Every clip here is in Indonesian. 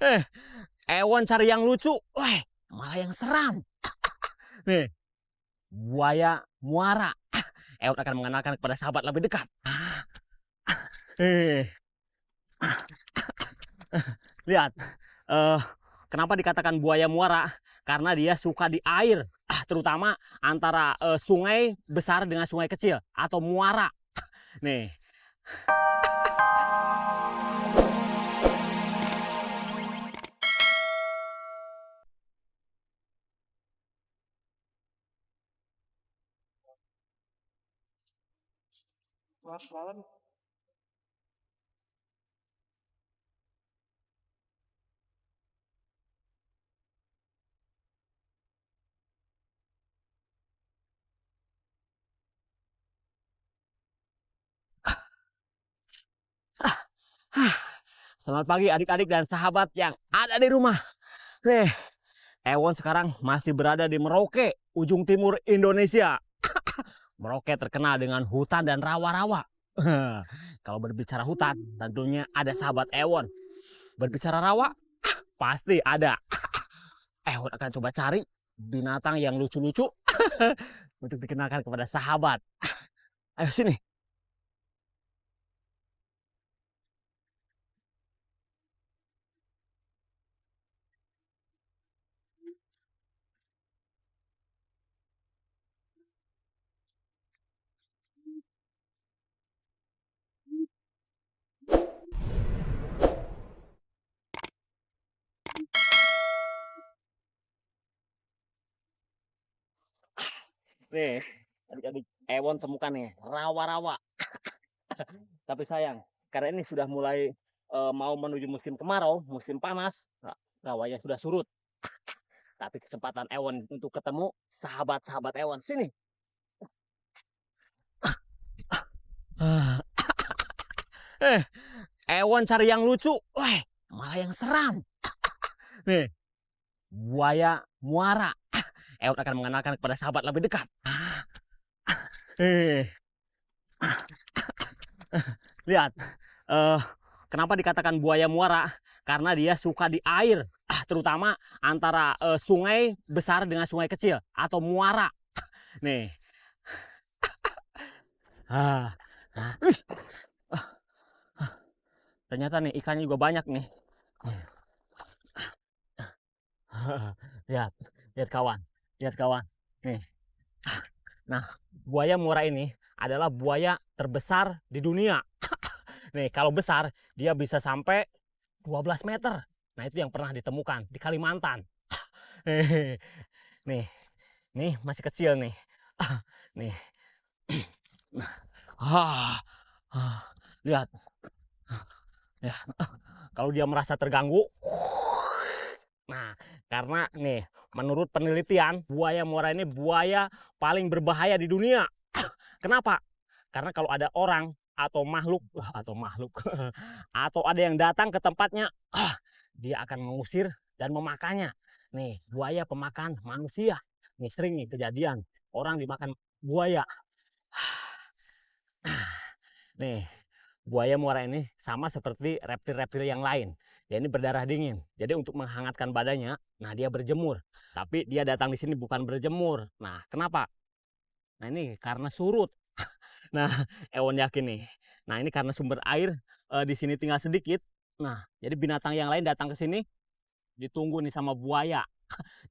Eh, Ewon cari yang lucu, malah yang seram. Nih, buaya muara. Ewon akan mengenalkan kepada sahabat lebih dekat. Eh, Lihat, eh, kenapa dikatakan buaya muara? Karena dia suka di air, terutama antara sungai besar dengan sungai kecil atau muara. Nih, selamat pagi adik-adik dan sahabat yang ada di rumah. Nih, Ewon sekarang masih berada di Merauke, ujung timur Indonesia. Merauke terkenal dengan hutan dan rawa-rawa. Kalau berbicara hutan, tentunya ada sahabat Ewon. Berbicara rawa, pasti ada. Ewon akan coba cari binatang yang lucu-lucu untuk dikenalkan kepada sahabat. Ayo sini. Nih, adik-adik, Ewon temukan nih rawa-rawa. Tapi sayang, karena ini sudah mulai mau menuju musim kemarau, musim panas, rawanya sudah surut. Tapi kesempatan Ewon untuk ketemu sahabat-sahabat Ewon. Sini. Eh, Ewon cari yang lucu, malah yang seram. Nih, buaya muara. Ewon akan mengenalkan kepada sahabat lebih dekat. Eh, Lihat, eh, kenapa dikatakan buaya muara? Karena dia suka di air, terutama antara sungai besar dengan sungai kecil atau muara. Nih, ah, Uish. Ternyata nih ikannya juga banyak nih. Lihat, lihat kawan, lihat kawan. Nih, nah buaya muara ini adalah buaya terbesar di dunia. Nih, kalau besar dia bisa sampai 12 meter. Nah, itu yang pernah ditemukan di Kalimantan. Nih, nih masih kecil nih. Nih. Ah, lihat. Ya, kalau dia merasa terganggu. Nah, karena nih menurut penelitian buaya muara ini buaya paling berbahaya di dunia. Kenapa? Karena kalau ada orang atau makhluk atau ada yang datang ke tempatnya, dia akan mengusir dan memakannya. Nih, buaya pemakan manusia. Nih sering nih kejadian orang dimakan buaya. Nih, buaya muara ini sama seperti reptil-reptil yang lain. Dia ini berdarah dingin. Jadi untuk menghangatkan badannya, nah dia berjemur. Tapi dia datang di sini bukan berjemur. Nah, kenapa? Nah, ini karena surut. Nah, Ewon yakin nih. Nah, ini karena sumber air di sini tinggal sedikit. Nah, jadi binatang yang lain datang ke sini ditunggu nih sama buaya.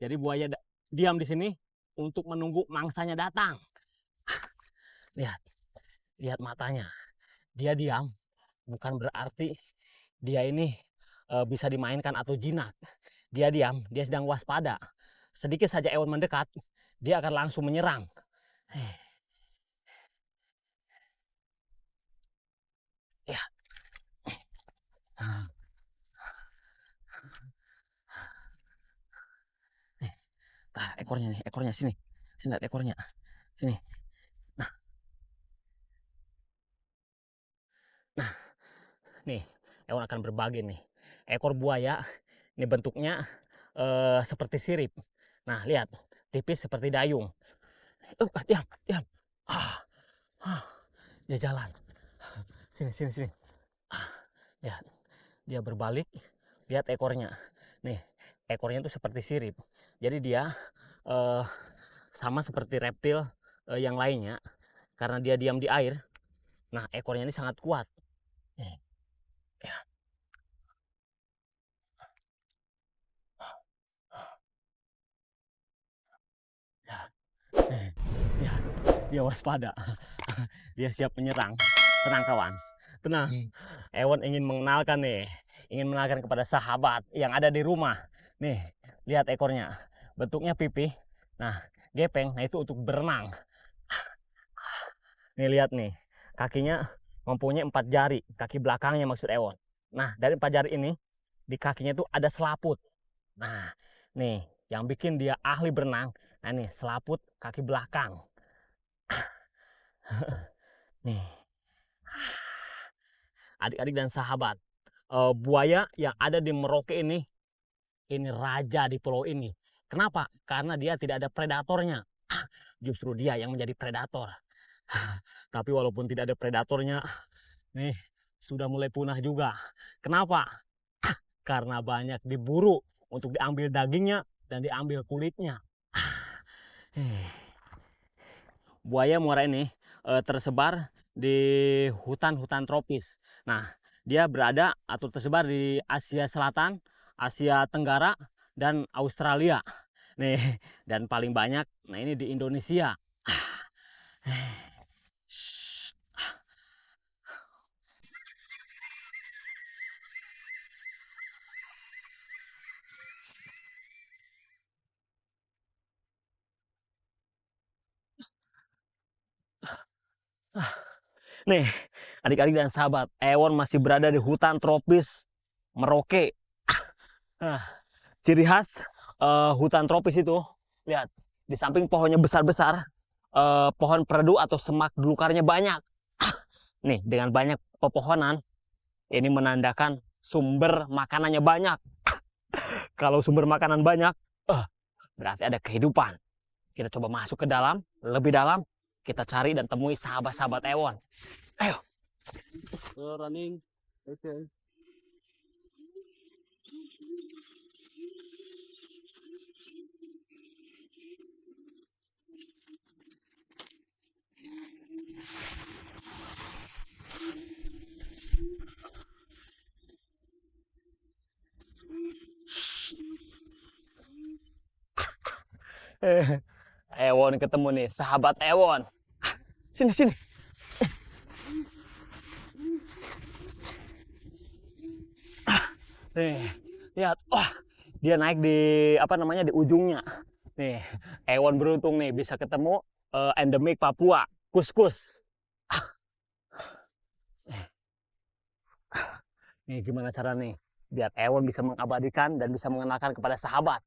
Jadi buaya diam di sini untuk menunggu mangsanya datang. Lihat, lihat matanya. Dia diam bukan berarti dia ini bisa dimainkan atau jinak. Dia diam, dia sedang waspada. Sedikit saja Ewon mendekat, dia akan langsung menyerang. Ya. Nah, ekornya nih, ekornya sini. Sini lihat ekornya. Sini. Nah, nah, nih, Ewon akan berbagi nih. Ekor buaya ini bentuknya seperti sirip. Nah, lihat, tipis seperti dayung. Diam, diam. Ah, ah, dia jalan. Sini, sini, sini. Lihat, dia berbalik lihat ekornya. Nih, ekornya itu seperti sirip. Jadi dia sama seperti reptil yang lainnya. Karena dia diam di air, nah ekornya ini sangat kuat. Nih, ya. Ya. Ya, dia waspada. Dia siap menyerang. Tenang kawan, tenang. Ewon ingin mengenalkan nih, ingin mengenalkan kepada sahabat yang ada di rumah. Nih, lihat ekornya, bentuknya pipih. Nah, gepeng, nah itu untuk berenang. Nih lihat nih, kakinya mempunyai 4 jari, kaki belakangnya maksud Ewon. Nah, dari 4 jari ini, di kakinya tuh ada selaput. Nah, nih, yang bikin dia ahli berenang, nah ini selaput kaki belakang. Nih, adik-adik dan sahabat, buaya yang ada di Merauke ini raja di pulau ini. Kenapa? Karena dia tidak ada predatornya. Justru dia yang menjadi predator. Tapi walaupun tidak ada predatornya, nih sudah mulai punah juga. Kenapa? Karena banyak diburu untuk diambil dagingnya dan diambil kulitnya. Buaya muara ini tersebar di hutan-hutan tropis. Nah, dia berada atau tersebar di Asia Selatan, Asia Tenggara, dan Australia. Nih, dan paling banyak, nah ini di Indonesia. Nih, adik-adik dan sahabat, Ewon masih berada di hutan tropis Merauke. Ciri khas hutan tropis itu, lihat, di samping pohonnya besar-besar, pohon perdu atau semak belukarnya banyak. Nih, dengan banyak pepohonan, ini menandakan sumber makanannya banyak. Kalau sumber makanan banyak, berarti ada kehidupan. Kita coba masuk ke dalam, lebih dalam, kita cari dan temui sahabat-sahabat Ewon. Ayo. Running. Okay. Ewon ketemu nih, sahabat Ewon. Sini, sini. Nih, lihat. Wah, dia naik di apa namanya di ujungnya. Nih, Ewon beruntung nih bisa ketemu endemik Papua, kuskus. Nih, gimana cara nih biar Ewon bisa mengabadikan dan bisa mengenalkan kepada sahabat.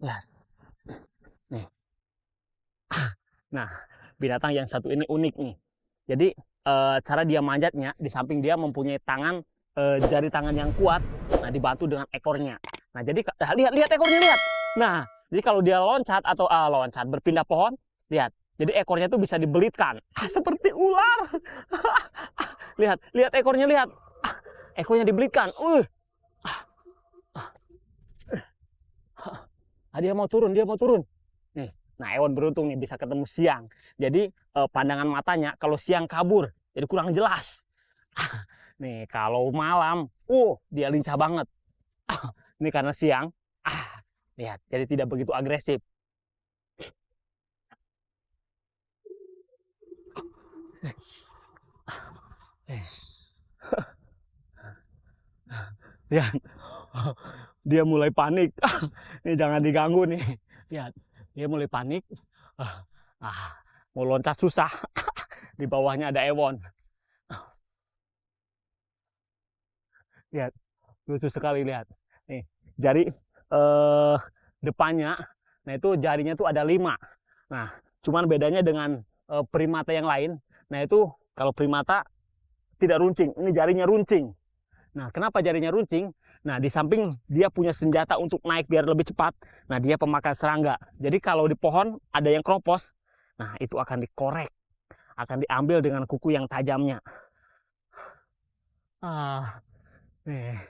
Lihat. Nih. Nah, binatang yang satu ini unik nih. Jadi cara dia manjatnya, di samping dia mempunyai tangan, jari tangan yang kuat, nah dibantu dengan ekornya. Nah jadi lihat ekornya, lihat. Nah jadi kalau dia loncat atau loncat berpindah pohon, lihat. Jadi ekornya tuh bisa dibelitkan, seperti ular. lihat ekornya, lihat. Ekornya dibelitkan. Dia mau turun, Nih. Nah, Ewon beruntung nih bisa ketemu siang. Jadi pandangan matanya kalau siang kabur, jadi kurang jelas. Nih, kalau malam, dia lincah banget. Ini karena siang, lihat, jadi tidak begitu agresif. Lihat, dia mulai panik. Nih jangan diganggu nih. Lihat, dia mulai panik. Mau loncat susah. Di bawahnya ada Ewon. Lihat, lucu sekali, lihat. Nih, jari depannya, nah itu jarinya tuh ada 5. Nah, cuman bedanya dengan primata yang lain. Nah itu kalau primata tidak runcing, ini jarinya runcing. Nah, kenapa jarinya runcing? Nah, di samping dia punya senjata untuk naik biar lebih cepat. Nah, dia pemakan serangga. Jadi kalau di pohon ada yang keropos, Nah, itu akan dikorek, akan diambil dengan kuku yang tajamnya. Nih.